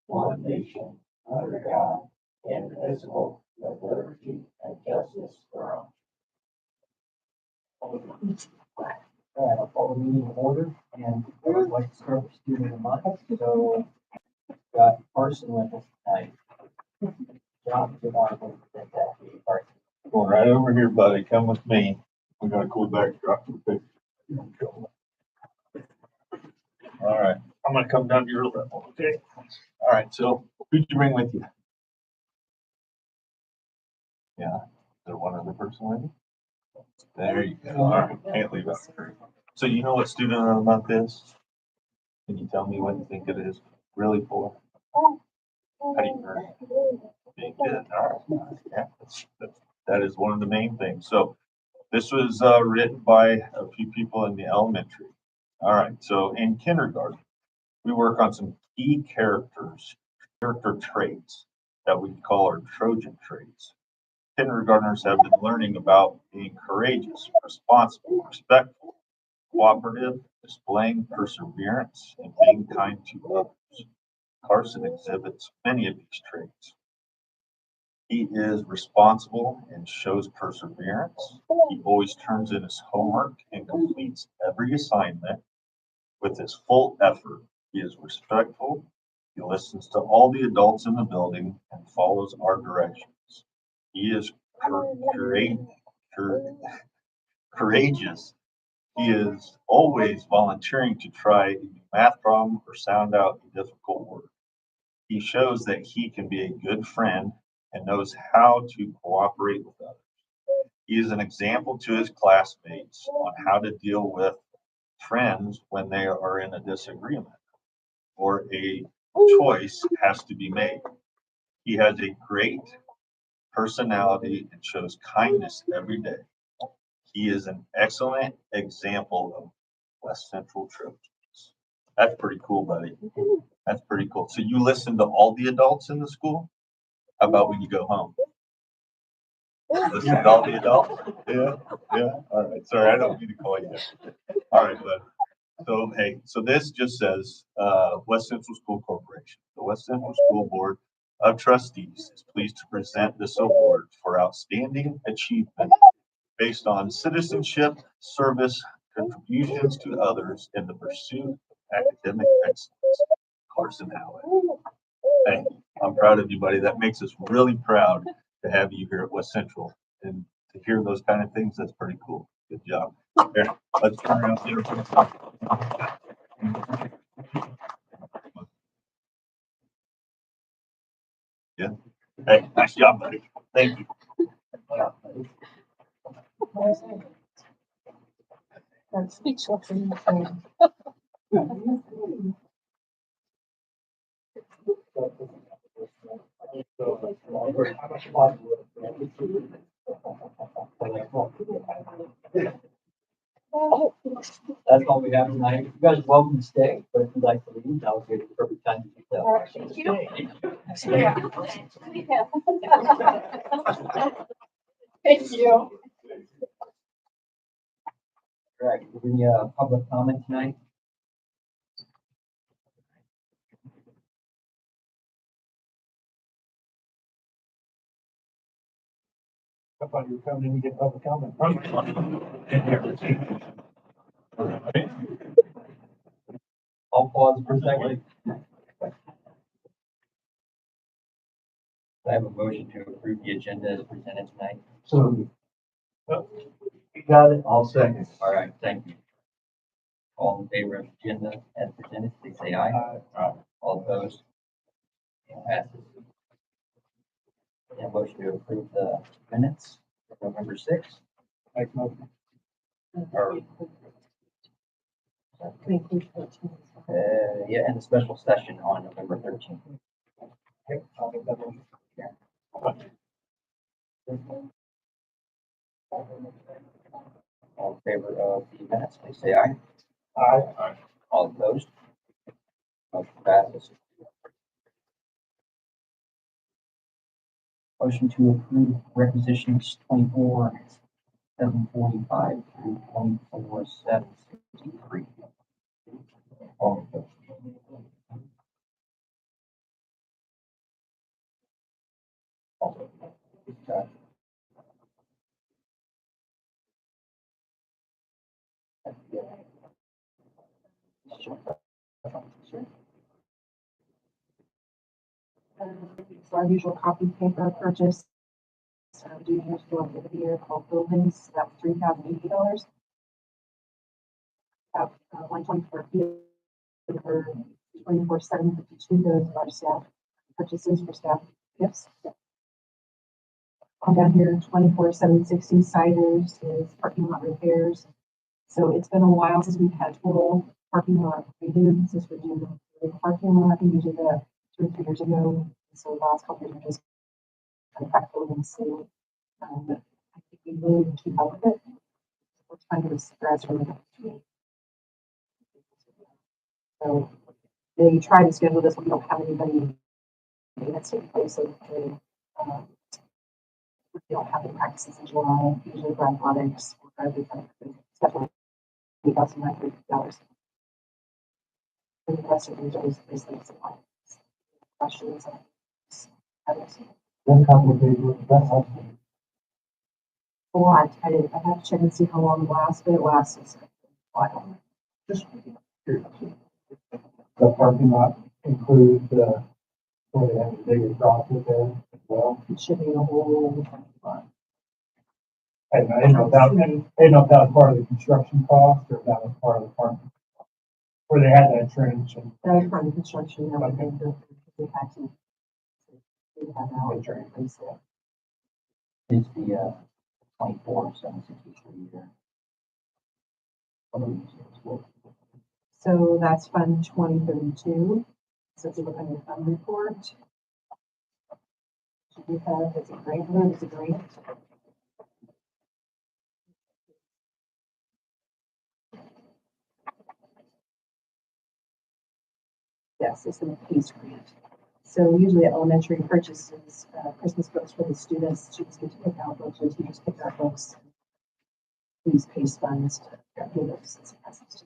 one nation, under God, indivisible, with liberty and justice for all. All right, I'll call the meeting to order, and I would like to start with student of the month. So, got Carson with us tonight. John, do you want to present that to you, Carson? Going right over here, buddy. Come with me. We got a cool backdrop for the picture. All right, I'm gonna come down to your level, okay? All right, so who'd you bring with you? Yeah, is there one other person with you? There you go. All right, can't leave us. So you know what student of the month is? Can you tell me what you think it is really for? How do you earn it? Being good. All right. Yeah, that is one of the main things. So this was written by a few people in the elementary. All right, so in kindergarten, we work on some key character traits that we call our Trojan traits. Kindergartners have been learning about being courageous, responsible, respectful, cooperative, displaying perseverance, and being kind to others. Carson exhibits many of these traits. He is responsible and shows perseverance. He always turns in his homework and completes every assignment with his full effort. He is respectful. He listens to all the adults in the building and follows our directions. He is courageous. He is always volunteering to try a new math problem or sound out a difficult word. He shows that he can be a good friend and knows how to cooperate with others. He is an example to his classmates on how to deal with friends when they are in a disagreement or a choice has to be made. He has a great personality and shows kindness every day. He is an excellent example of West Central Trojans. That's pretty cool, buddy. That's pretty cool. So you listen to all the adults in the school? How about when you go home? Listen to all the adults? Yeah, yeah. All right. Sorry, I don't mean to call you that. All right, bud. So, hey, so this just says West Central School Corporation. The West Central School Board of Trustees is pleased to present this award for outstanding achievement based on citizenship, service, contributions to others, in the pursuit of academic excellence. Carson Howard. Thank you. I'm proud of you, buddy. That makes us really proud to have you here at West Central. And to hear those kind of things, that's pretty cool. Good job. Here, let's turn around here. Yeah. Hey, nice job, buddy. Thank you. I'm speechless. That's all we have tonight. You guys are welcome to stay, but if you'd like to leave, that would be the perfect time to do that. All right, thank you. Yeah. Thank you. Correct. Any public comment tonight? I thought you were coming in to get public comment. I'll pause for a second. I have a motion to approve the agenda as presented tonight. So, you got it. I'll second. All right, thank you. All in favor of the agenda as presented, please say aye. Aye. All opposed? It passes. And motion to approve the minutes for November 6th. Make motion. Or, yeah, and the special session on November 13th. Okay, I'll make that motion. All in favor of the minutes, please say aye. Aye. All opposed? Motion passes. Motion to approve requisitions 24/745 through 24/763. All opposed? Also, uh, sure. Sure. It's our usual copy paper purchase. Due to the end of the year called buildings, about $3,080. About 124 for 24,752 goes to our staff purchases for staff gifts. On down here, 24,760 ciders is parking lot repairs. So it's been a while since we've had total parking lot redo, since we're doing the parking lot. I think we did that 2 or 3 years ago. So the last couple of years, just kind of back over and see. But I think we really need to keep up with it. We're trying to stress from the next week. So they try to schedule this when we don't have anybody that's taking place. So we don't have any practices in July, usually for athletics or for everything. Especially $8,900. And the rest of the year is things like questions. Then complicated with that. A lot. I have to check and see how long it lasts, but it lasts a while. Just curious. The parking lot include, where they have the bigger drop with there as well. It should be a whole parking lot. I didn't know if that was part of the construction cost or if that was part of the parking. Where they had that trench and. That was part of the construction, and everything that they had to. They have now a drain place there. It's the 24,763 there. So that's Fund 2032. So if you look on your fund report, you have, it's a grant, it's a grant. Yes, it's a PACE grant. So usually elementary purchases Christmas books for the students. Students get to pick out books, or teachers pick out books. These PACE funds to give those as presents.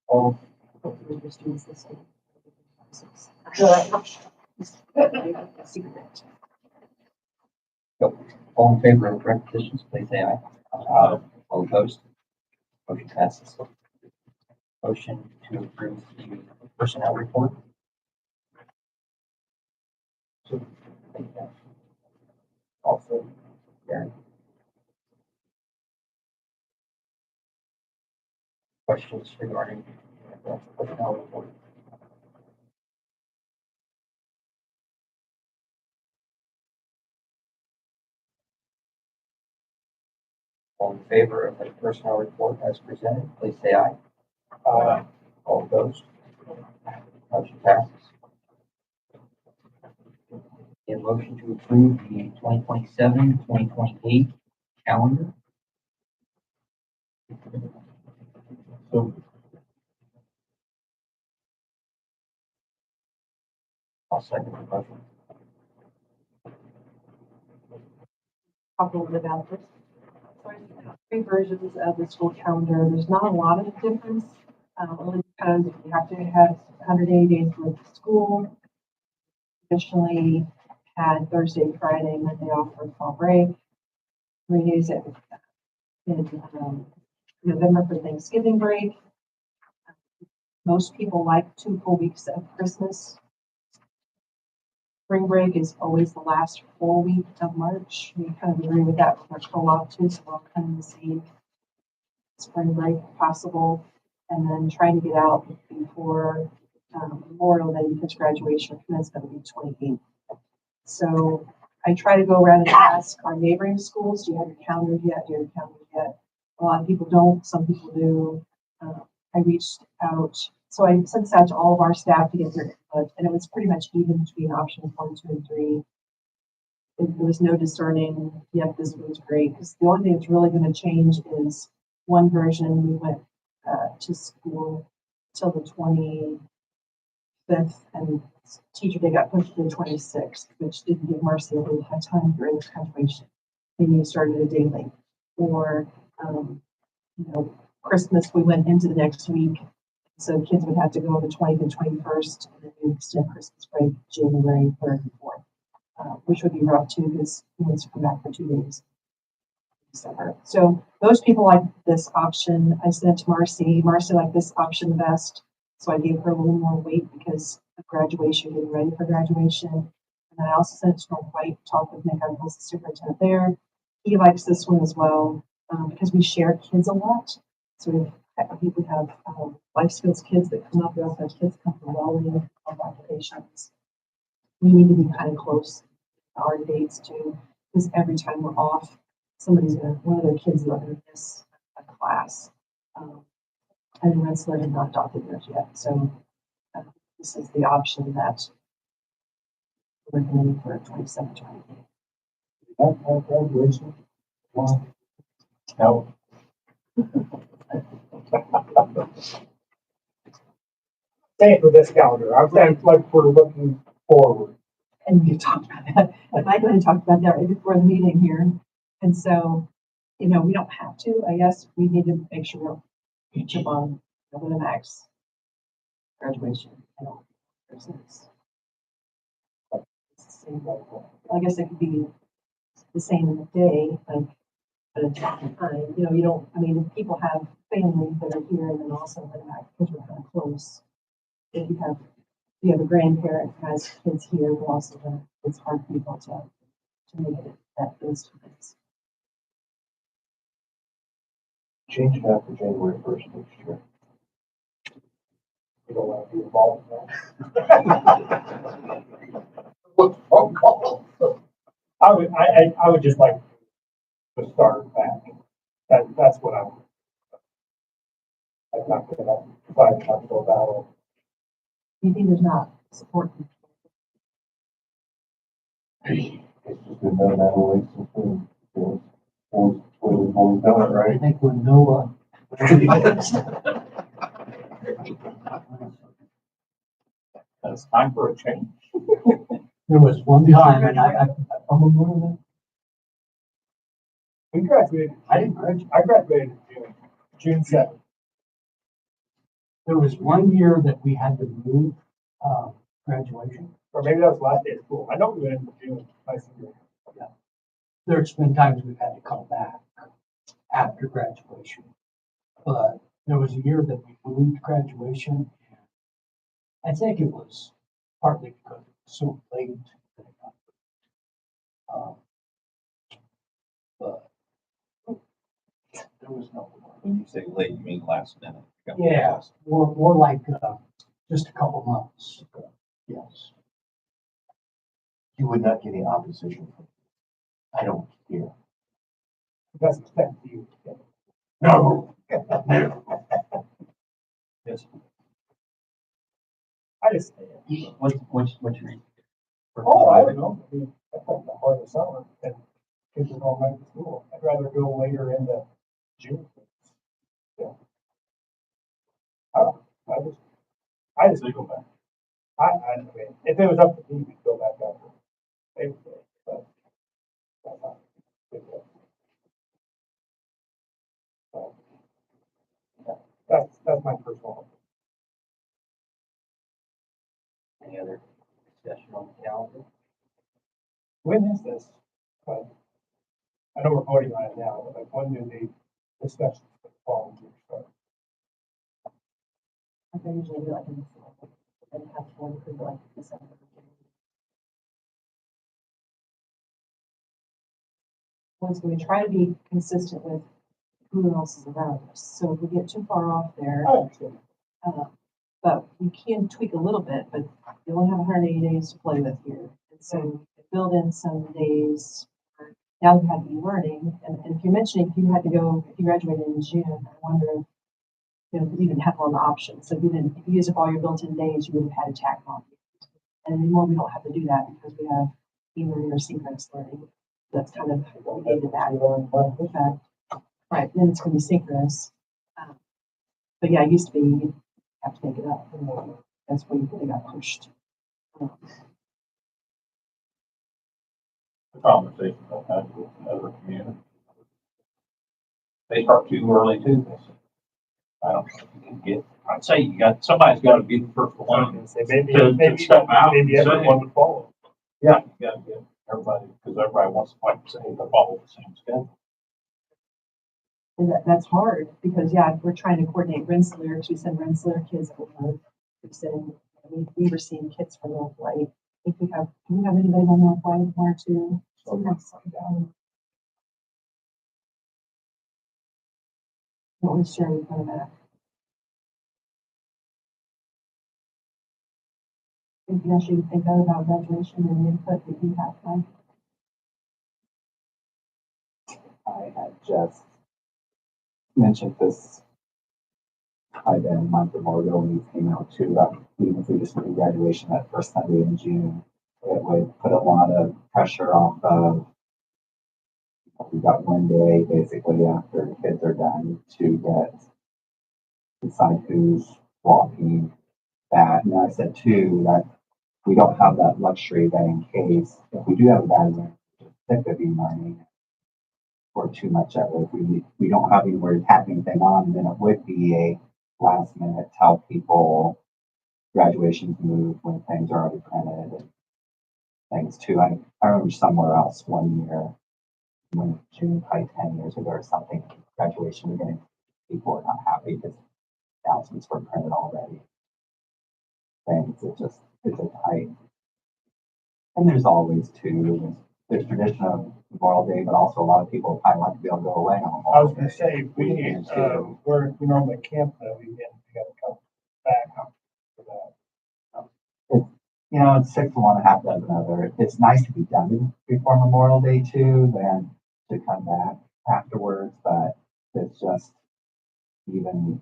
All, Your students listed. Secret. all in favor of requisitions, please say aye. All opposed? Motion passes. Motion to approve the personnel report. Also, Karen. Questions regarding the personnel report? All in favor of the personnel report as presented, please say aye. Aye. All opposed? Motion passes. A motion to approve the 2027-2028 calendar. So. I'll second the motion. Couple of developers. So I have 3 versions of the school calendar. There's not a lot of difference, only because we have to have 180 days worth of school. Traditionally had Thursday, Friday, Monday off for fall break. 3 days in November for Thanksgiving break. Most people like 2 full weeks of Christmas. Spring break is always the last full week of March. We kind of agree with that for co-op too, so we're kind of the same spring break possible, and then trying to get out before Memorial Day because graduation commencement will be 28th. So I try to go around and ask our neighboring schools, do you have your calendar yet? Do you have your calendar yet? A lot of people don't, some people do. I reached out, so I sent this out to all of our staff to get their input, and it was pretty much even between options 1, 2, and 3. There was no discerning, yep, this one's great, because the only thing that's really going to change is one version we went to school till the 25th, and teacher day got pushed to the 26th, which didn't give Marcy a little time during the graduation. Maybe you started a day late, or Christmas we went into the next week, So kids would have to go on the 20th and 21st, and then we would extend Christmas break January 3rd and 4th, which would be rough too, because who wants to come back for 2 days in December. So most people like this option. I sent it to Marcy. Marcy liked this option the best. So I gave her a little more weight because of graduation, getting ready for graduation. And then I also sent it to North White, talked with Nick, who's the superintendent there. He likes this one as well because we share kids a lot. So we have life skills kids that come up. We also have kids come from welding, occupations. We need to be kind of close to our dates too, because every time we're off, one of their kids is going to miss a class. And Rensselaer had not adopted theirs yet. So this is the option that we're recommending for 27, 28. Graduation. No. Same for this calendar. I'm saying like we're looking forward. And we talked about that. And Michael had talked about that right before the meeting here. And so, we don't have to. I guess we need to make sure we're each of on the max graduation. It's the same. I guess it could be the same day, like at a different time. You don't. I mean, people have families that are here, and then also because we're kind of close. If you have a grandparent who has kids here, but also it's hard for people to make it at those times. Change it after January 1st next year. You don't want to be involved in that. What phone call? I would just like to start back. That's what I'm not going to find time to go about Do you think there's not support? It's just been done that way since we've done it right. I think when Noah. It's time for a change. There was one time, and I'm aware of We graduated. I didn't graduate. I graduated in June 7th. There was one year that we had to move, graduation. Or maybe that was last day of school. I know we went into June, my senior year. There's been times we've had to come back after graduation. But there was a year that we moved graduation. I think it was partly because it was so late. But there was no. When you say late, you mean last minute? Yeah, more like just a couple months. Yes. You would not get any opposition from. I don't care. That's expected of you. No. Yes. I just, What's your reason? oh, I don't know. I mean, that's like the heart of summer and kids are going back to school. I'd rather go later into June. Yeah. I just go back. I mean, if it was up to me, we'd go back after. But that's not good. So, yeah, that's my personal. Any other discussion on the calendar? When is this? But I know we're voting on it now, but like when do the discussions for the following year start? I think usually like in the fall, and have one for like December. Once we try to be consistent with who else is around us. So if we get too far off there, I understand. but we can tweak a little bit, but you only have 180 days to play with here. And so build in some days. Now you have to be learning. And if you're mentioning if you graduated in June, I wonder if you didn't have all the options. So if you used up all your built-in days, you would have had to tack on. And anymore, we don't have to do that because we have e-learning or synchronous learning. That's kind of related to that. Right, then it's going to be synchronous. But yeah, it used to be you have to make it up. And that's where you really got pushed. Conversation I've had with another community. They start too early too. I don't know if you can get, I'd say somebody's gotta be the first one. Say maybe, To maybe, step out maybe and say- everyone would follow. Yeah, you gotta get everybody, because everybody wants to like say they follow the same schedule. And that's hard, because, yeah, we're trying to coordinate Rensselaer, because we send Rensselaer kids over. We were seeing kids from North White. If we have, do we have anybody on North White, one or two? What was sharing kind of that? Anything else you think of about graduation and input that you have, Mike? I had just mentioned this. I've been a month or more ago when you came out too, about even if we just do graduation that first Sunday in June, it would put a lot of pressure off of. We got one day basically after the kids are done to decide who's walking that. And I said too that we don't have that luxury that in case if we do have a bad event, sick of e-learning or too much of it, we don't have anywhere to tap anything on, then it would be a last minute tell people graduations move when things are already printed and things too. I remember somewhere else one year when June, probably 10 years ago or something, graduation was getting people were not happy because announcements were printed already. Things it's a tight. And there's always too, there's tradition of Memorial Day, but also a lot of people probably want to be able to go away on I was Memorial gonna Day. say, we normally camp that weekend, we gotta come back for that. It's 6 of one, half dozen other. It's nice to be done before Memorial Day too, than to come back afterwards, but it's just even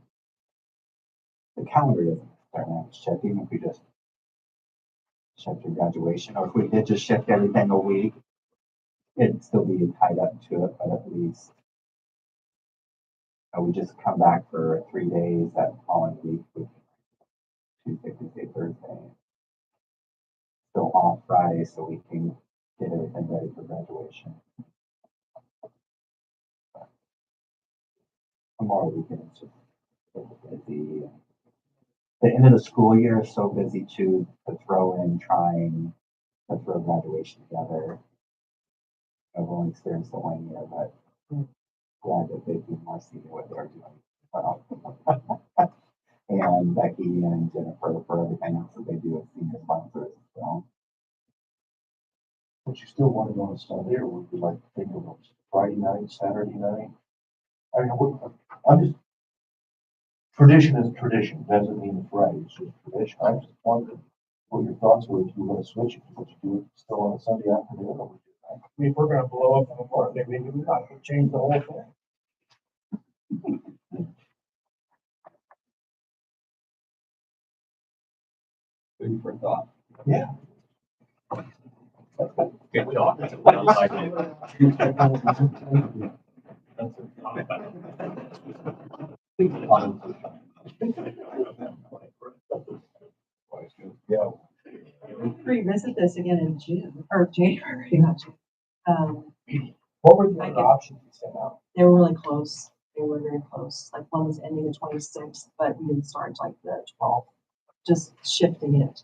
the calendar doesn't start out shift, even if we just shift your graduation, or if we did just shift everything a week, it'd still be tied up to it, but at least we just come back for 3 days that following week with Tuesday, Tuesday, Thursday. Still off Friday so we can get everything ready for graduation. Tomorrow weekend is just busy. The end of the school year is so busy too to throw in trying to throw graduation together. I've only experienced the 1 year, but glad that they do more senior what they're doing. And Becky and Jennifer for everything else that they do as senior sponsors. So But you still want to go on a Sunday, or would you like to think of a Friday night, Saturday night? I mean, I'm just, tradition is tradition, doesn't mean it's right, it's just tradition. I just wondered what your thoughts were if you were going to switch it, would you do it still on a Sunday afternoon, or would you? I mean, if we're gonna blow up on Memorial Day, maybe we have to change the whole thing. food for thought. Yeah. Okay, we all. We all like Yeah. Revisit this again in June, or January, not June. What were the other options you sent out? They were really close. They were very close. Like one was ending the 26th, but we didn't start until like the 12th, just shifting it.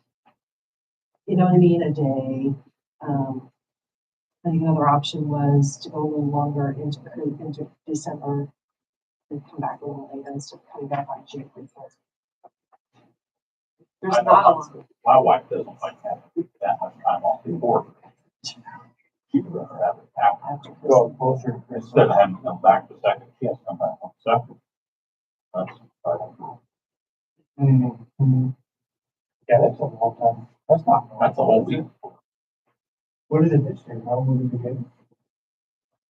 You know what I mean? A day. I think another option was to go a little longer into December and come back a little later instead of coming back on January 1st. There's I know not a lot. My wife doesn't like having that much time off before. She'd rather have it after. After Well, Christmas. closer to Christmas. Instead of having to come back the second, she has to come back on the second. That's, I don't know. Mhm. Yeah, that's a long time. That's not. That's a whole week. What is it this year? How will we begin?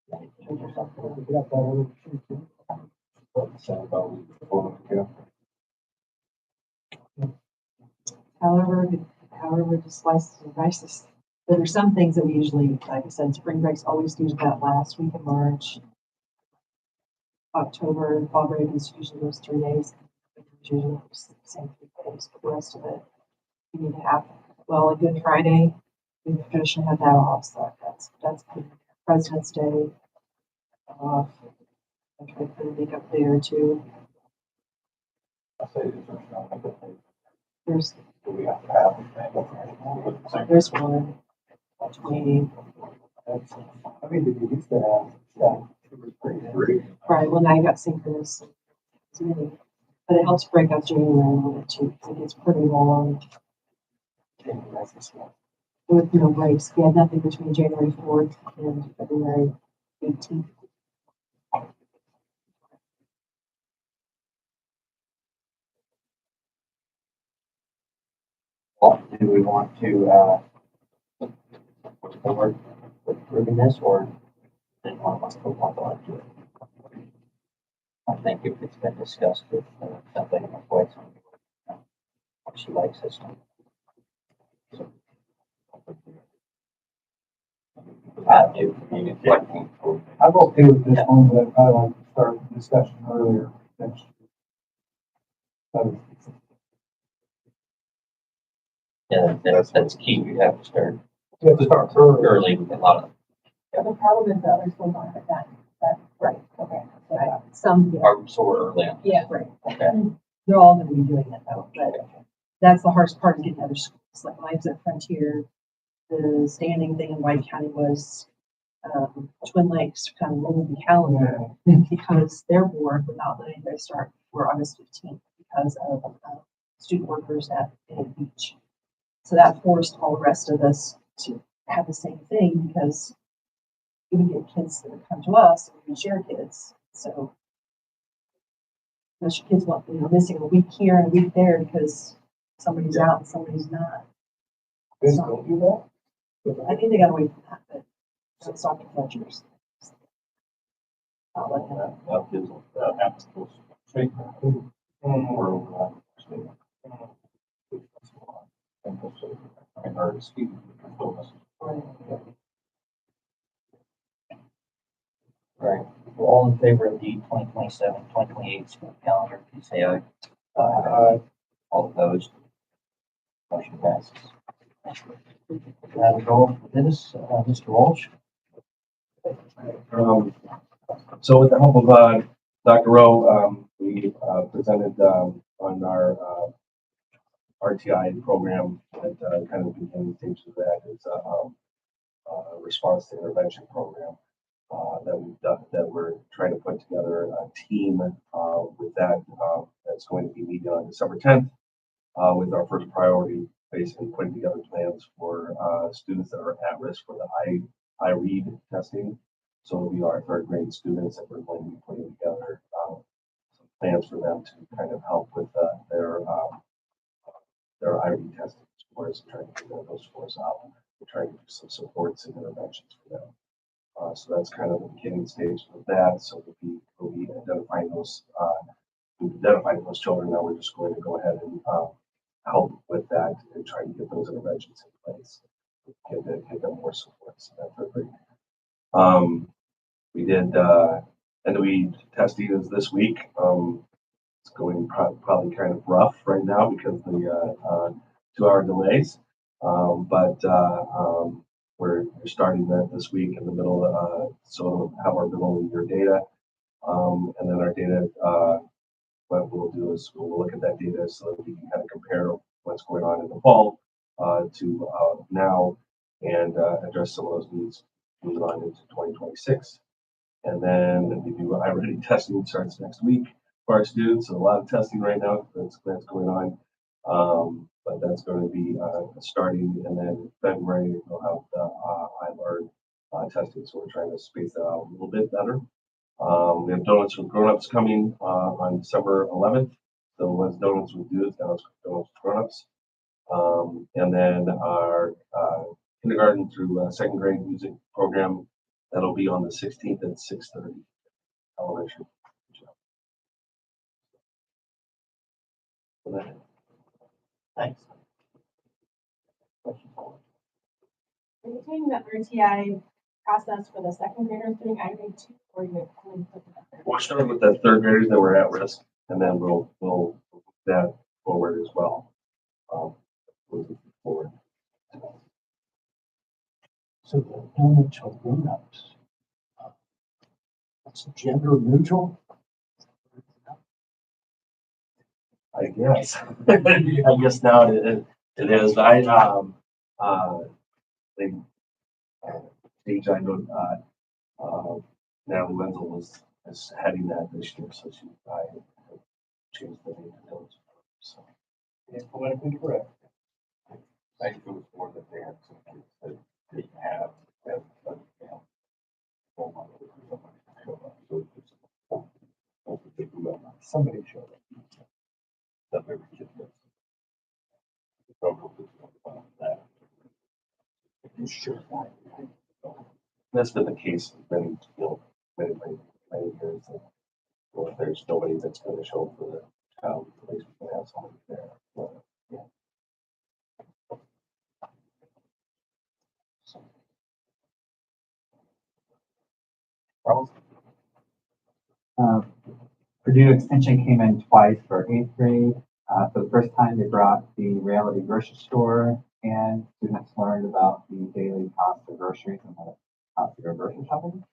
Change or something. We got that early. So about a week before we go. However, just slices and dices. There are some things that we usually, like I said, spring breaks always do that last week of March. October, and fall break is usually those 3 days. It's usually the same 3 days, but the rest of it, you need to have, well, a Good Friday, we traditionally have that off, so that's good. President's Day off. I try to put a week up there too. say, is there something that they, There's, do we have to have? there's one, 20, That's, I mean, did you used to have, yeah, it was pretty great. right, well, now you got synchronous. It's many, but it helps break up January a little bit too, 'cause it gets pretty long with no breaks. We had nothing between January 4th and February 18th. Well, do we want to, forward with approving this, or did one of us put one thought into it? I think if it's been discussed with, somebody in the voice, she likes this one. So, I do, I mean, it's like, I'm okay with this one, but I'd like to start the discussion earlier next year. yeah, that's key, we have to start You have to start early. early with a lot of, The problem is the other schools aren't at that, right, okay. Right. Some, yeah, so we're early on. yeah, right. Okay. They're all gonna be doing it though, but that's the hardest part of getting other schools. Like when I was at Frontier, the standing thing in White County was, Twin Lakes kind of rolled the calendar because their board would not let anybody start before August 15th because of, student workers at Bay Beach. So that forced all the rest of us to have the same thing because we would get kids that would come to us and we would share kids. So unless your kids want, missing a week here and a week there because somebody's out and somebody's not. They still do that? I think they got away from that, but it's Dr. Fletcher's. I'll let him. That gives, happens to us. Or, or speak. Right, we're all in favor of the 2027-2028 school calendar, please say aye. All opposed? Motion passes. That'll go for this, Mr. Walsh. So with the help of Dr. Rowe, we presented on our RTI program that kind of beginning stage of that is a response to intervention program that we've done, that we're trying to put together a team with that that's going to be meeting on December 10th with our first priority basically putting together plans for students that are at risk for the I read testing. So it'll be our third grade students that we're going to be putting together some plans for them to kind of help with their IRE testing scores, trying to figure those scores out. We're trying to do some supports and interventions for them. So that's kind of the beginning stage of that. So we'll be identifying those, children. Now we're just going to go ahead and help with that and try to get those interventions in place, get them more support. So that's great. We did NWE testing is this week. It's going probably kind of rough right now because the 2-hour delays. But we're starting that this week in the middle, so we'll have our middle of the year data. And then our data, what we'll do is we'll look at that data so that we can kind of compare what's going on in the fall to now and address some of those needs moving on into 2026. And then we do iReady testing starts next week for our students. So a lot of testing right now that's going on. But that's going to be starting, and then in February we'll have the iLearn testing. So we're trying to space that out a little bit better. We have donuts with grown-ups coming on December 11th. So once donuts with do is donuts with grown-ups. And then our kindergarten through second grade music program, that'll be on the 16th at 6:30. Elementary. Thanks. Are you taking the RTI process for the second graders doing iRead too, or you're only putting that there? We're starting with the third graders that were at risk, and then we'll move that forward as well. Moving forward. So the donuts with grown-ups. It's gender neutral. I guess. I guess now it is. They, Paige, I know, now Wenzel is heading that this year, so I changed the name to those. So. It's politically correct. I think it was more that they had some kids that didn't have, you know, 4 months or something to show up. So it's just, hopefully they do that. Somebody showed up. That every kid does. So hopefully it's that. Sure. That's been the case, many, many years. Well, if there's nobody that's going to show up for the child, at least we can have somebody there. But, yeah. So, Purdue Extension came in twice for 8th grade. For the first time, they brought the reality grocery store, and students learned about the daily cost of groceries and the cost of their grocery shopping.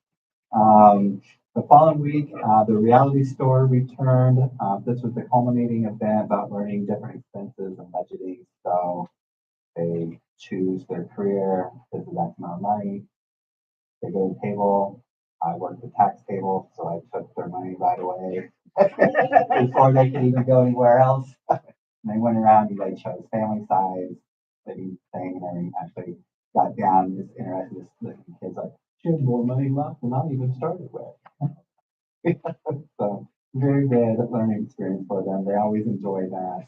The following week, the reality store returned. This was the culminating event about learning different expenses and budgeting. So they choose their career, this is X amount of money. They go to the table. I worked the tax table, so I took their money right away before they could even go anywhere else. And they went around and they chose family size, living thing, and they actually got down this interested, this looking kids like, she has more money left than I even started with. So very good learning experience for them. They always enjoy that.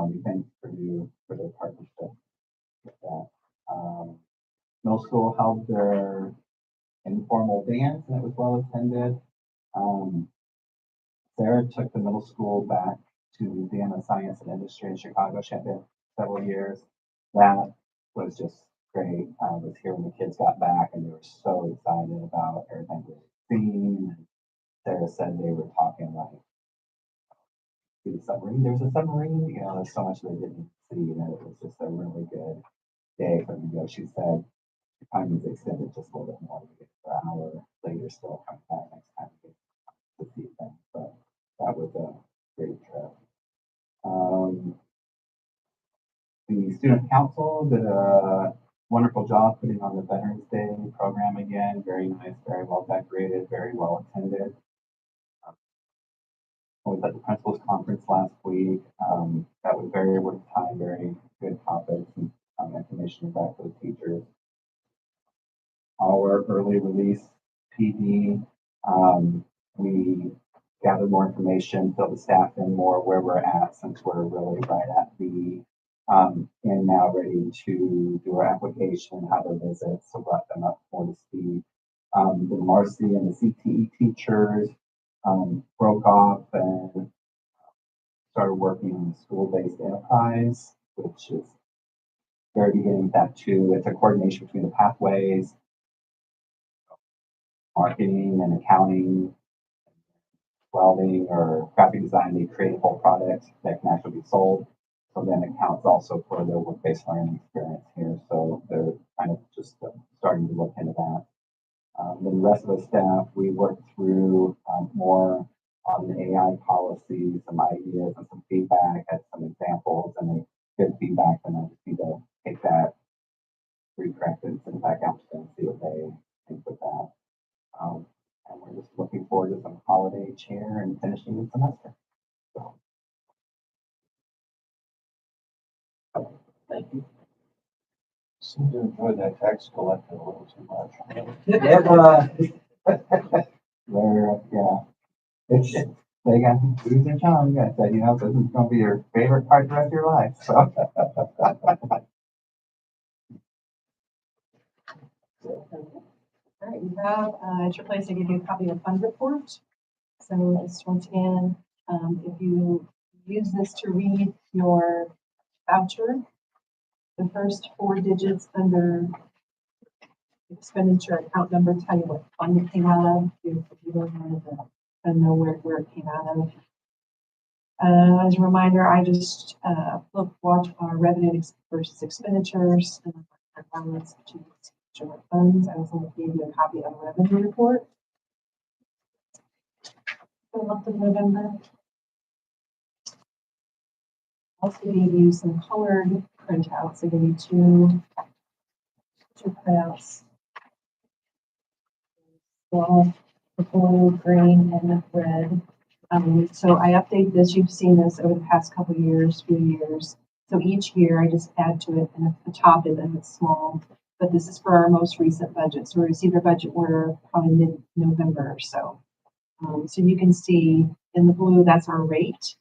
We thank Purdue for their partnership with that. Middle school held their informal dance and it was well attended. Sarah took the middle school back to the Museum of Science and Industry in Chicago. She had been several years. That was just great. I was here when the kids got back and they were so excited about everything they were seeing. And Sarah said they were talking like, see the submarine, there's a submarine, you know, there's so much they didn't see, and it was just a really good day for them to go. She said the time was extended just a little bit more, we get for an hour later still coming back next time to see them. But that was a great trip. The student council did a wonderful job putting on the Veterans Day program again. Very nice, very well decorated, very well attended. I was at the principals conference last week. That was very worth time, very good topics and information back for the teachers. Our early release PD, we gathered more information, filled the staff in more where we're at since we're really right at the and now ready to do our application, have a visit, so brought them up more to speed. The Marcy and the CTE teachers broke off and started working on school-based enterprise, which is very beginning of that too. It's a coordination between the pathways, marketing and accounting, welding or graphic design. They create a whole product that can actually be sold. So then it counts also for the work-based learning experience here. So they're kind of just starting to look into that. Then the rest of the staff, we worked through more on the AI policy, some ideas and some feedback, had some examples and a good feedback. And I just need to take that, recorrect it, and send it back out to them, see what they think with that. And we're just looking forward to some holiday cheer and finishing the semester. So. Thank you. Seem to enjoy that tax collector a little too much. Yeah. It's, they got food and tongue. I said, you know, this is going to be your favorite part the rest of your life. So. All right, we have, at your place, I give you a copy of fund report. So just once again, if you use this to read your voucher, the first 4 digits under expenditure account number tell you what fund it came out of. If you don't know where it came out of. As a reminder, I just watch our revenue versus expenditures and our balance between each of our funds. I also gave you a copy of the revenue report for the month of November. Also gave you some colored printouts. I gave you two printouts. Well, the blue, green, and the red. So I update this. You've seen this over the past couple years, few years. So each year I just add to it, and at the top of them it's small. But this is for our most recent budget. So we received our budget order probably mid-November or so. So you can see in the blue, that's our rate.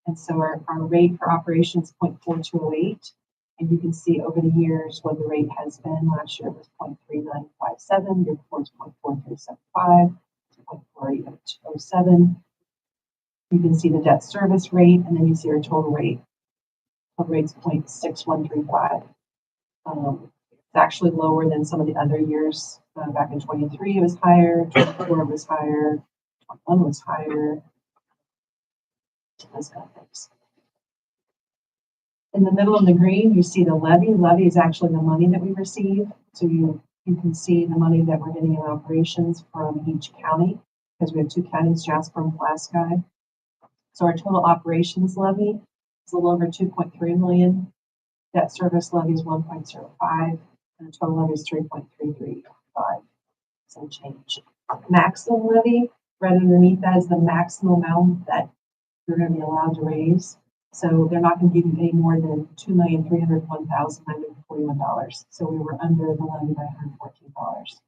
And so our rate for operations 0.4208. And you can see over the years what the rate has been. Last year it was 0.3957, year before it's 0.4375, 0.4807. You can see the debt service rate, and then you see our total rate. Total rate's 0.6135. It's actually lower than some of the other years. Back in 23 it was higher, 24 it was higher, 21 was higher. Those kind of things. In the middle of the green, you see the levy. Levy is actually the money that we receive. So you can see the money that we're getting in operations from each county, because we have two counties, Jasper and Pulaski. So our total operations levy is a little over 2.3 million. Debt service levy is 1.05, and the total levy is 3.335. Some change. Maximum levy, right underneath that is the maximum amount that you're going to be allowed to raise. So they're not going to give you any more than $2,301,941. So we were under the levy by $114.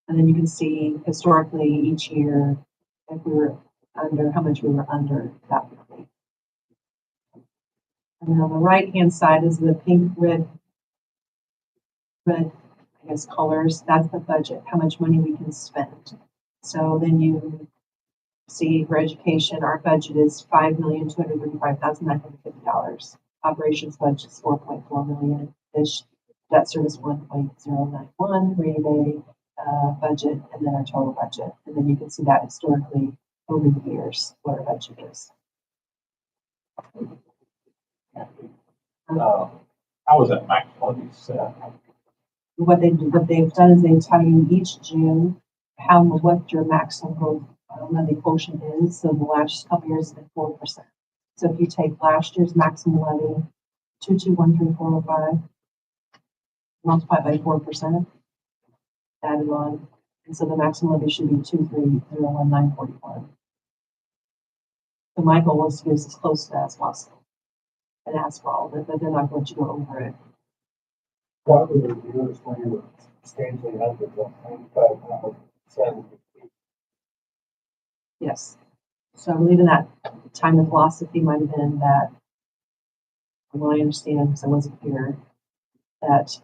And then you can see historically each year if we were under, how much we were under that levy. And then on the right hand side is the pink, red, I guess colors. That's the budget, how much money we can spend. So then you see for education, our budget is $5,235,950. Operations budget is $4.4 million. Fish debt service 1.091, rainy day budget, and then our total budget. And then you can see that historically over the years what our budget is. How was that max levy set? What they've done is they tell you each June what your maximum levy quotient is. So the last couple years has been 4%. So if you take last year's maximum levy, 2213405, multiply by 4%, added on, and so the maximum levy should be 2301941. So my goal was to get as close to that as possible and ask for all of it, but they're not going to go over it. What were the years when you were substantially under the 95%? Yes. So I believe in that time the philosophy might have been that, from what I understand, because I wasn't here, that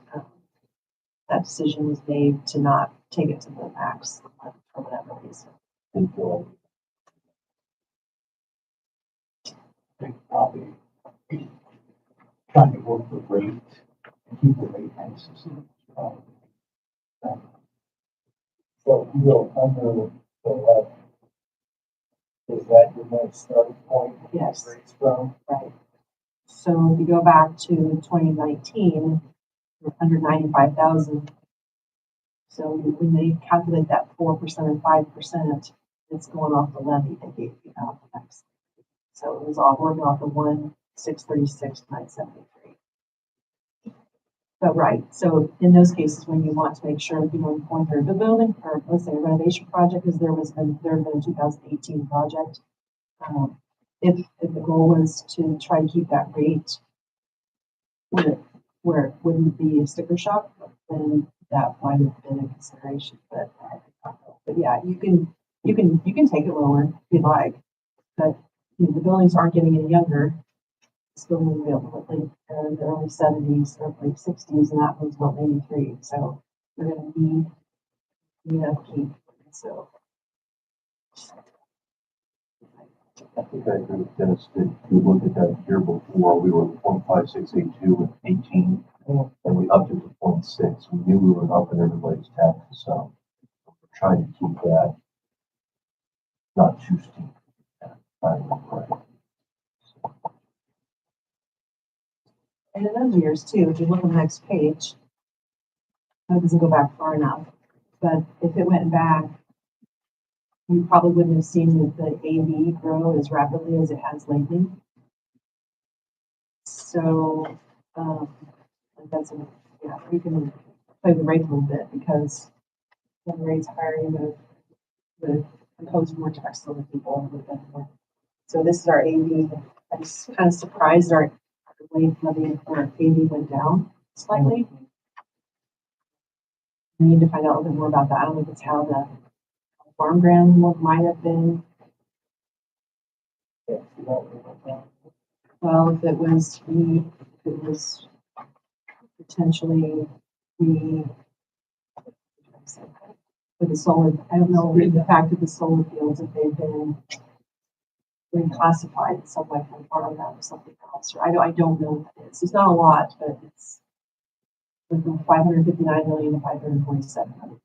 that decision was made to not take it to the max for whatever reason. Didn't feel like. I think probably trying to work the rate and keep the rate consistent. So if you go under the left, is that your next starting point? Yes. Rates from? Right. So if you go back to 2019, we're under 95,000. So when they calculate that 4% or 5%, it's going off the levy they gave you out next. So it was all working off the 1,636,973. But right, so in those cases, when you want to make sure if you're going through the building, or let's say a renovation project, because there had been a 2018 project. If the goal was to try to keep that rate where it wouldn't be a sticker shock, then that might have been a consideration. But yeah, you can take it lower if you like, but the buildings aren't getting any younger. This building was built in the early 70s or late 60s, and that was built in 83. So we're going to need upkeep. So I think I agree with Dennis that if you look at that year before, we were 0.5682 with 18, and we upped it to 0.6. We knew we were upping everybody's taxes, so we're trying to keep that not too steep. and in those years too, if you look on the next page, it doesn't go back far enough. But if it went back, you probably wouldn't have seen the AV grow as rapidly as it has lately. So, that's, yeah, we can play the rate a little bit because when the rate's higher, you would impose more tax on the people. So this is our AV. I was kind of surprised our wage levy for our AV went down slightly. We need to find out a little bit more about that. I don't know if it's how the farm ground might have been. Well, if it was potentially the, for the solar, I don't know the fact of the solar fields, if they've been reclassified in some way from farm ground to something else, or I don't know what it is. It's not a lot, but it's from 559 million to 547 million.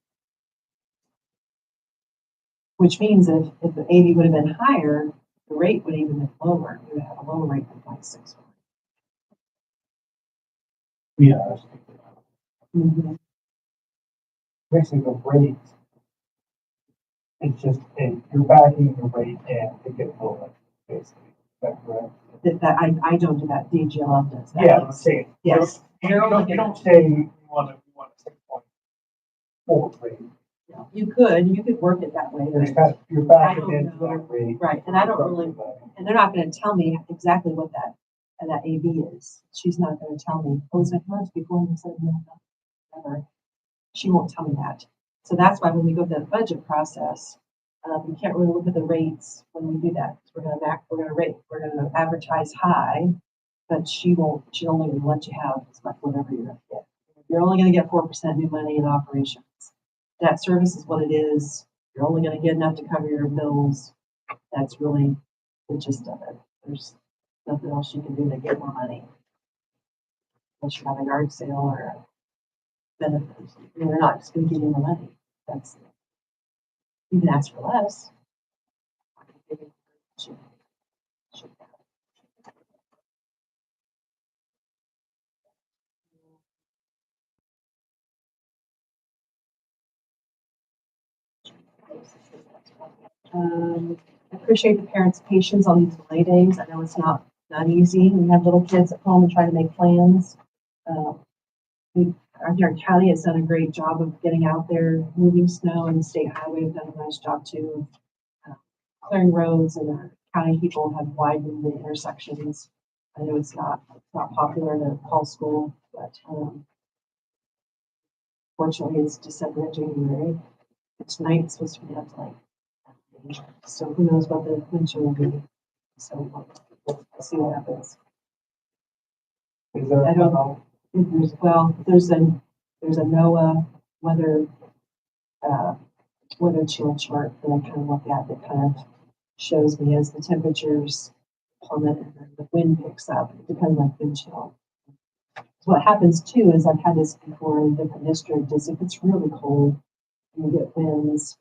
Which means if the 80 would have been higher, the rate would even been lower. We would have a lower rate than 0.6. Yeah, Mm-hmm. basically the rate. It's just, you're backing the rate and to get lower, basically. Is that correct? I don't do that. DGLF does that. Yeah, I'm saying. Yes. You don't say you want a 6.4 rate. No, you could work it that way. You're backing into that rate. Right, and I don't really, and they're not gonna tell me exactly what that AB is. She's not gonna tell me, oh, it's like months before you said no, never. She won't tell me that. So that's why when we go through the budget process, we can't really look at the rates when we do that. We're gonna advertise high, but she'll only let you have as much whatever you're gonna get. You're only gonna get 4% new money in operations. Debt service is what it is. You're only gonna get enough to cover your bills. That's really the gist of it. There's nothing else you can do to get more money. Unless you have a yard sale or a benefit. I mean, they're not just gonna give you more money. You can ask for less. I appreciate the parents' patience on these delay days. I know it's not easy. We have little kids at home and trying to make plans. Our county has done a great job of getting out there, moving snow, and the state highway have done a nice job too, of clearing roads, and our county people have widened the intersections. I know it's not popular to call school, but fortunately it's December and January. Tonight it's supposed to be up to like, so who knows what the wind chill will be. So we'll see what happens. Is there? I don't know. There's a NOAA weather chill chart that I kind of look at that kind of shows me as the temperatures plummet and then the wind picks up. It depends on wind chill. So what happens too is I've had this before in a different district is if it's really cold and you get winds,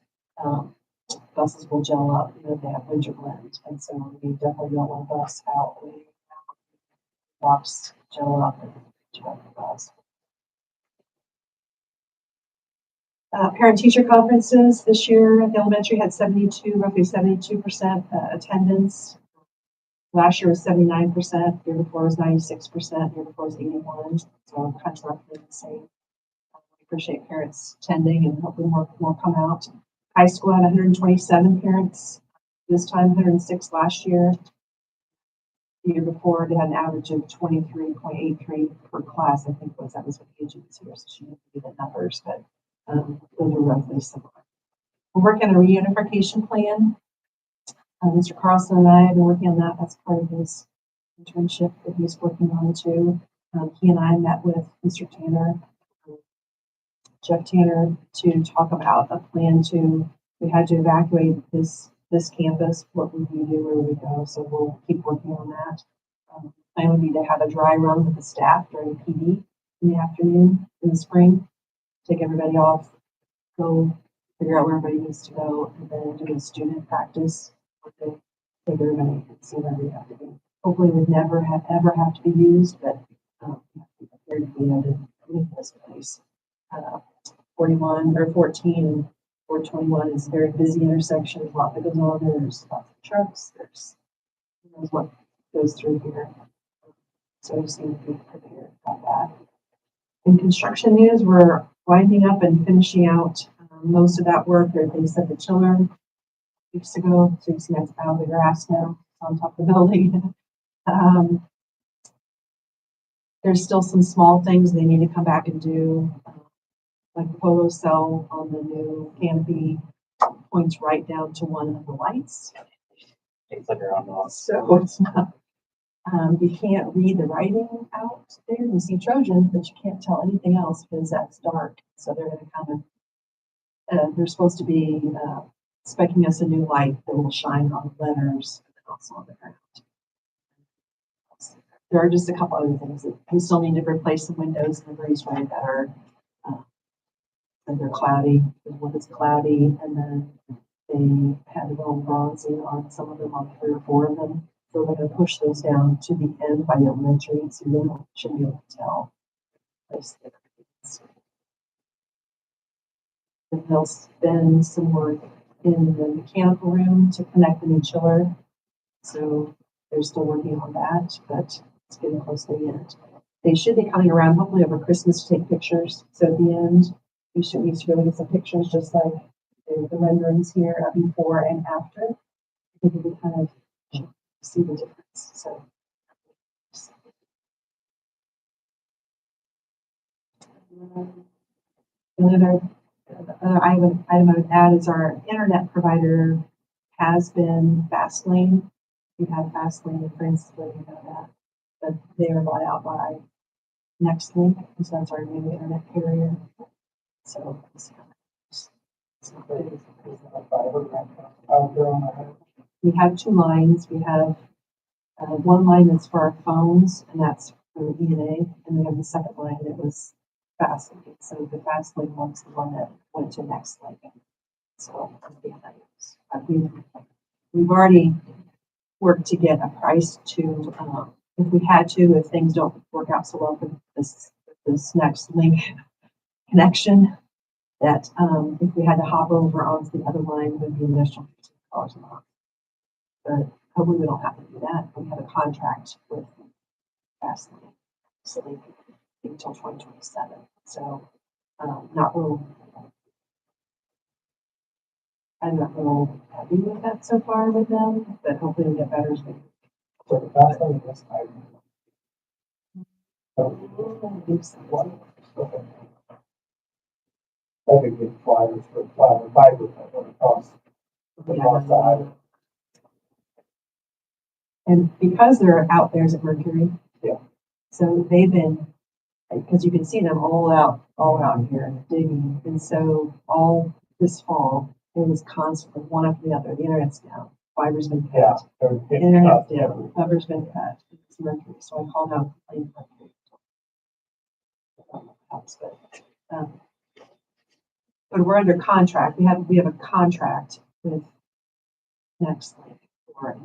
buses will gel up, they have winter blend. And so we definitely don't want to bus out when box gel up and gel the bus. Parent-teacher conferences this year at the elementary had roughly 72% attendance. Last year was 79%, year before was 96%, year before was 81%, so kind of roughly the same. I appreciate parents attending and hopefully more come out. High school had 127 parents this time, 106 last year. The year before, they had an average of 23.83 per class, I think that was what the agent was here, so she didn't give the numbers, but those are roughly similar. We're working on a reunification plan. Mr. Carlson and I have been working on that. That's part of his internship that he's working on too. He and I met with Mr. Tanner, Jeff Tanner, to talk about a plan we had to evacuate this campus. What would we do? Where would we go? So we'll keep working on that. Plan would be to have a dry run with the staff during PD in the afternoon in the spring. Take everybody off, go figure out where everybody needs to go, and then do a student practice. Take everybody and see where we have to be. Hopefully, we'd never ever have to be used, but we have to be prepared to be able to leave this place. 41 or 14 and 421 is a very busy intersection. There's a lot that goes on there. There's lots of trucks. There's who knows what goes through here. So we just need to be prepared about that. In construction news, we're winding up and finishing out most of that work. They set the chiller weeks ago, so you see that's out of the grass now, it's on top of the building. There's still some small things they need to come back and do, like the photo cell on the new canopy points right down to one of the lights. It's like around the So it's not, you can't read the writing out there. You see Trojan, but you can't tell anything else because that's dark. So they're going to kind of, they're supposed to be specing us a new light that will shine on the letters and also on the ground. There are just a couple other things that we still need to replace some windows in the breezeway that are and they're cloudy. One is cloudy, and then they had a little bronzing on some of them, on 3 or 4 of them. So we're going to push those down to the end by the elementary, so you should be able to tell. And they'll spend some work in the mechanical room to connect the new chiller. So they're still working on that, but it's getting close to the end. They should be coming around hopefully over Christmas to take pictures. So at the end, we should be able to get some pictures just like the renderings here of before and after. I think we can kind of see the difference. So the other item I would add is our internet provider has been Fastlane. We have Fastlane, for instance, you know that, but they are bought out by Nextlink, and so that's our new internet carrier. So we have 2 lines. We have one line that's for our phones, and that's for ENA, and we have the second line that was Fastlane. So the Fastlane one's the one that went to Nextlink. So we've already worked to get a price to, if we had to, if things don't work out so well for this next link connection, that if we had to hop over onto the other line, it would be an additional $15 a month. But hopefully we don't have to do that. We have a contract with Fastlane, so until 2027. So not real. I'm not real happy with that so far with them, but hopefully we get better as we. So the fast one is like. Okay. I could get flyers for fiber across the side. And because they're out there at Mercury. Yeah. So they've been, because you can see them all out here digging. And so all this fall, it was constantly one after the other. The internet's down. Fiber's been cut. Yeah. Internet's down. Fiber's been cut. It's Mercury. So I called out complaint Mercury. But we're under contract. We have a contract with Nextlink for it.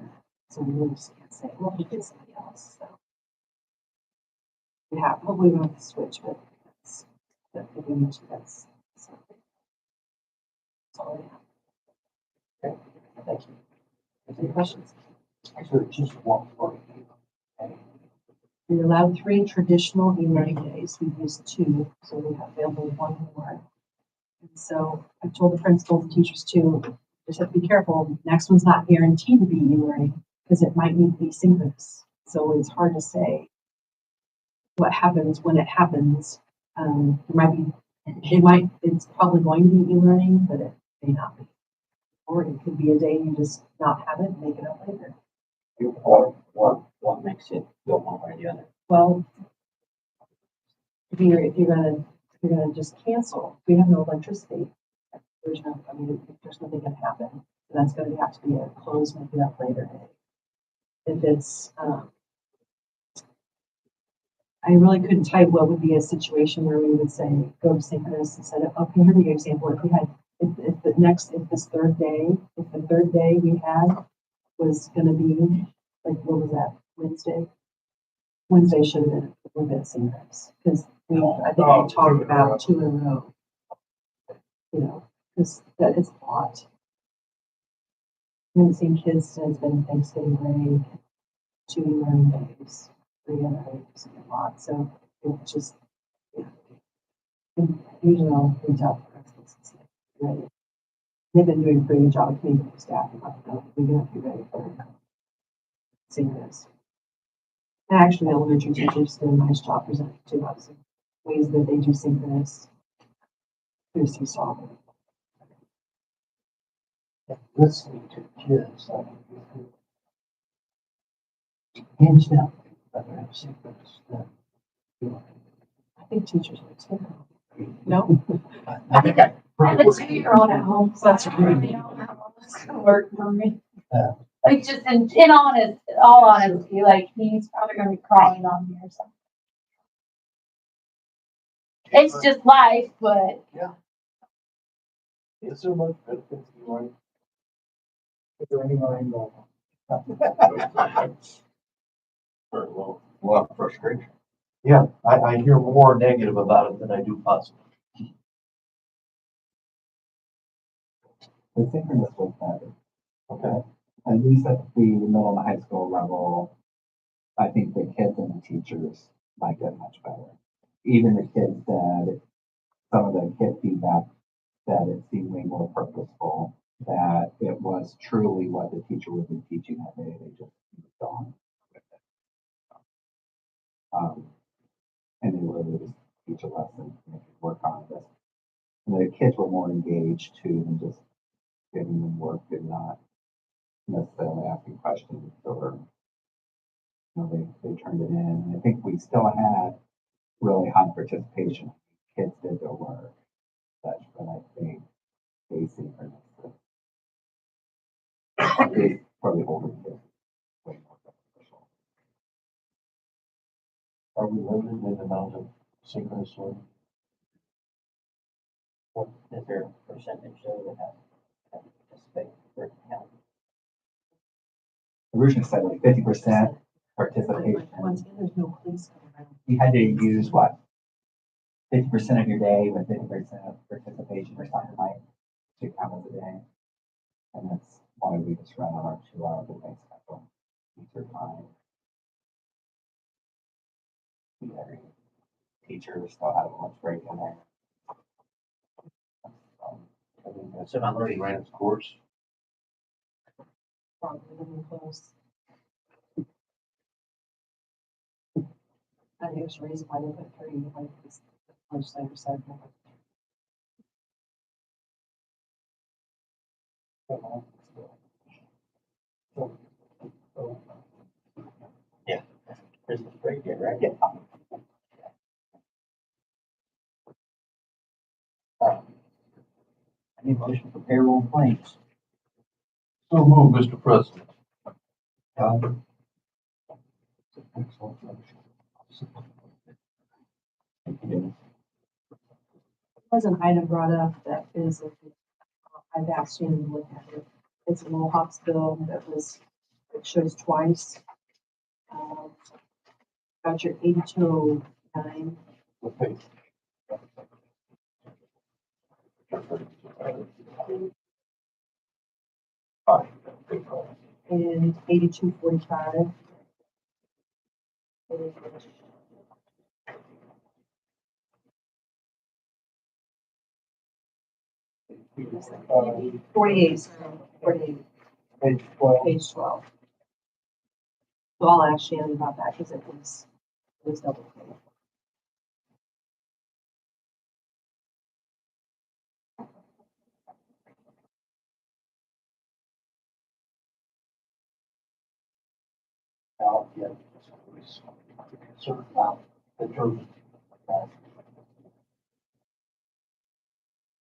So we really just can't say, well, we get somebody else. So we have, hopefully we don't have to switch, but if we need to, that's all I have. Okay, thank you. Any questions? Actually, just one more. We're allowed 3 traditional e-learning days. We've used 2, so we have available 1 more. And so I told the principals and teachers too, just have to be careful. Next one's not guaranteed to be e-learning because it might need to be synchronous. So it's hard to say what happens when it happens. It's probably going to be e-learning, but it may not be. Or it could be a day you just not have it and make it up later. What makes it go one way or the other? Well, if you're gonna just cancel, we have no electricity. There's nothing gonna happen. So that's gonna have to be a close, make it up later day. If it's, I really couldn't tell you what would be a situation where we would say, go to synchronous instead of, okay, here we go, example, if we had, if the third day we had was gonna be, like, what was that, Wednesday? Wednesday should have been a little bit synchronous, because I think we talked about 2 in a row. You know, because that is a lot. We haven't seen kids since it's been Thanksgiving break, 2 learning days. and I use it a lot, so it's just, yeah. Usually I'll reach out to principals and say, ready. They've been doing a pretty good job of communicating with staff about, we're gonna be ready for seeing this. And actually, the elementary teachers did a nice job presenting too, about some ways that they do synchronous. Here's you saw. Listening to kids, I mean, hands down, rather have synchronous than, you know. I think teachers would too. No? I think I. I have a 2-year-old at home, so that's really all that was gonna work for me. Yeah. Like just in all honesty, like he's probably gonna be crawling on me or something. It's just life, but Is there much benefit to you, right? Is there any line going? Or a lot of frustration. Yeah, I hear more negative about it than I do positive. The synchronous was better. Okay. At least at the middle and high school level, I think the kids and the teachers like it much better. Even the kids said, some of the kid feedback that it seemed way more purposeful, that it was truly what the teacher would be teaching that day. They just moved on with it. And they would just teach a lesson and they could work on this. And the kids were more engaged too than just giving them work and not necessarily asking questions or, they turned it in. And I think we still had really high participation. Kids did their work, such, but I think asynchronous is for the older kids way more beneficial. Are we limited in the amount of synchronous learning? What is there a percentage though that participate for count? Originally said like 50% participation. Once again, there's no police coming around. You had to use what? 50% of your day with 50% of participation or something like to count as a day. And that's why we just run on our 2 hour day schedule. Teacher time. Every teacher still had a lunch break in there. I mean, that's not already ran its course. Probably living close. I think there's a reason why they put 30, like this legislator said. Yeah, Christmas break, yeah, right? Yeah. I need a motion for payroll and claims. So move, Mr. President. Was an item brought up that is, I've asked you to look at it. It's a Mohawk's bill that was, it shows twice. About your 8209. Okay. And 8245. Uh, 48, 48, Page 12. page 12. So I'll ask Shannon about that because it was double paid. Now, yeah, concerned about the Trojan.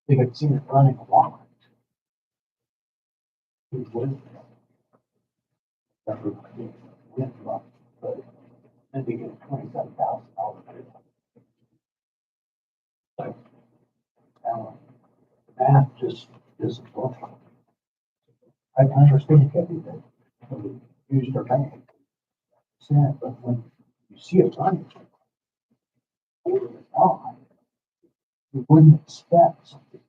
They could see it running along. It would. That would be wind run, but then they get $27,000. So, math just isn't working. I understand, Kathy, that we used our bank. But when you see it running, over the line, you wouldn't expect something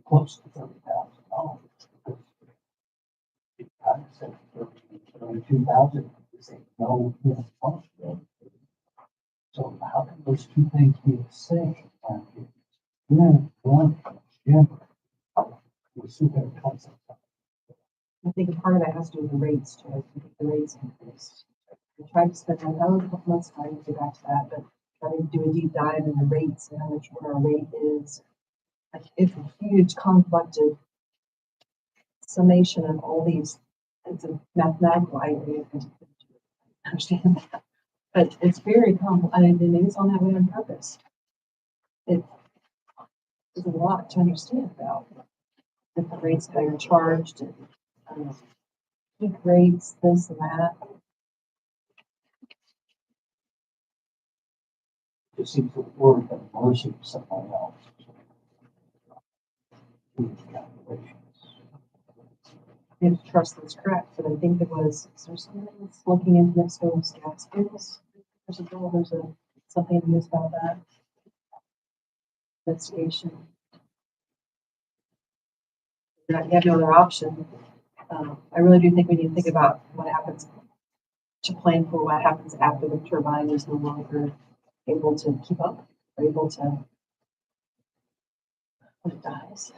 close to $30,000. It kind of said 32,000. You say, no, it's possible. those two things be the same. Yeah, one, yeah. We'll see that it comes. I think a part of that has to do with the rates too. I think the rates increased. I tried to spend another couple months trying to get back to that, but trying to do a deep dive in the rates and how much what our rate is. Like, it's a huge conflicted summation of all these. It's a mathematical, I really understand that. But it's very complicated, and it's on that way on purpose. It's a lot to understand about different rates that are charged and peak rates, this and that. It seems to work at the mercy of someone else. Huge calculations. You have to trust that's correct, but I think it was, is there something that's looking into Mexico's gas bills? There's something in the news about that. Investigation. You have no other option. I really do think we need to think about what happens, to plan for what happens after the turbine is no longer able to keep up, or able to, when it dies.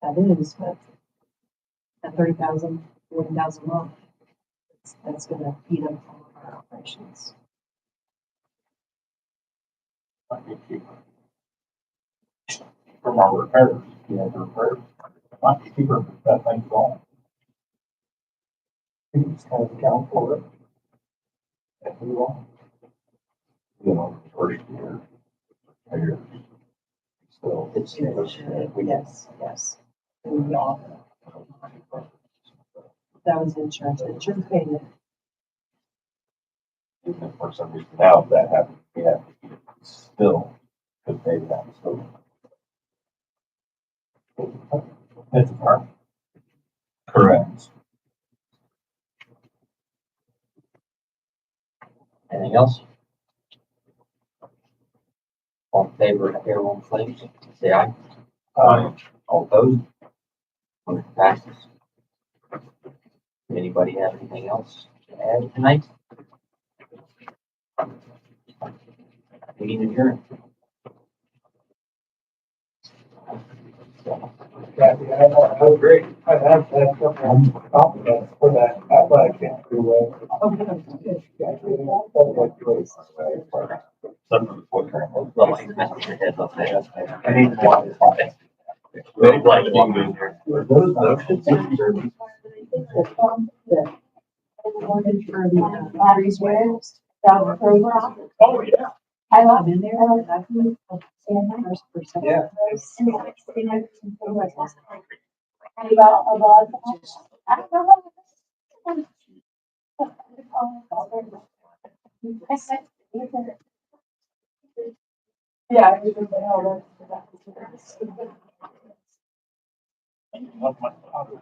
That is, but at 30,000, 40,000 a month, that's gonna eat up all of our operations. Might be cheaper. From our repairs, you know, the repairs, might be cheaper if that thing's gone. I think it's kind of account for it. If we want. You know, the first year, repairs. So it's. Yes, yes. And we all, that was insurance, insurance paid it. Even if for some reason now if that happens, we have to still could pay that. So. It's a part. Correct. Anything else? All in favor of payroll claims, say aye. All opposed? Motion passes. Anybody have anything else to add tonight? Meeting adjourned. Yeah, that was great. I have something on top of that for that athletic camp. Oh, good. Well, I messed your head up there. I need one. Very like being in here. Those motions. Oh, yeah. I love in there, and that's the first percent. Yeah. Yeah. Love my father.